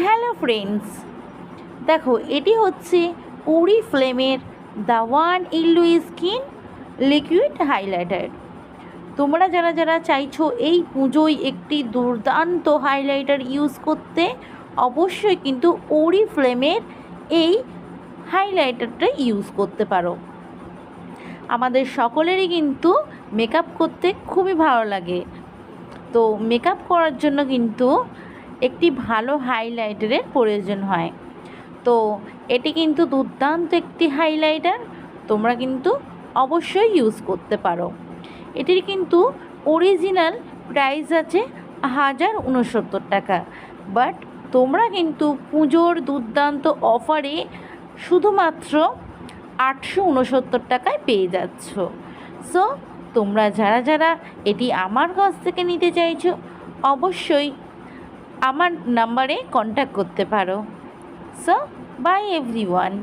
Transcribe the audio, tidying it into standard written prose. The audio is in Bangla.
হ্যালো ফ্রেন্ডস, দেখো এটি হচ্ছে ওরিফ্লেমের the one Illuskin liquid highlighter. তোমরা যারা যারা চাইছো এই পুজোয় একটি দুর্দান্ত হাইলাইটার ইউজ করতে, অবশ্যই কিন্তু ওরিফ্লেমের এই হাইলাইটারটা ইউজ করতে পারো। আমাদের সকলেরই কিন্তু মেকআপ করতে খুবই ভালো লাগে, তো মেকআপ করার জন্য কিন্তু একটি ভালো হাইলাইটারের প্রয়োজন হয়। তো এটি কিন্তু দুর্দান্ত একটি হাইলাইটার, তোমরা কিন্তু অবশ্যই ইউজ করতে পারো। এটির কিন্তু অরিজিনাল প্রাইস আছে 1069 টাকা, বাট তোমরা কিন্তু পুজোর দুর্দান্ত অফারে শুধুমাত্র 869 টাকায় পেয়ে যাচ্ছ। সো তোমরা যারা যারা এটি আমার কাছ থেকে নিতে চাইছো, অবশ্যই আমার নাম্বারে কন্ট্যাক্ট করতে পারো। So by everyone.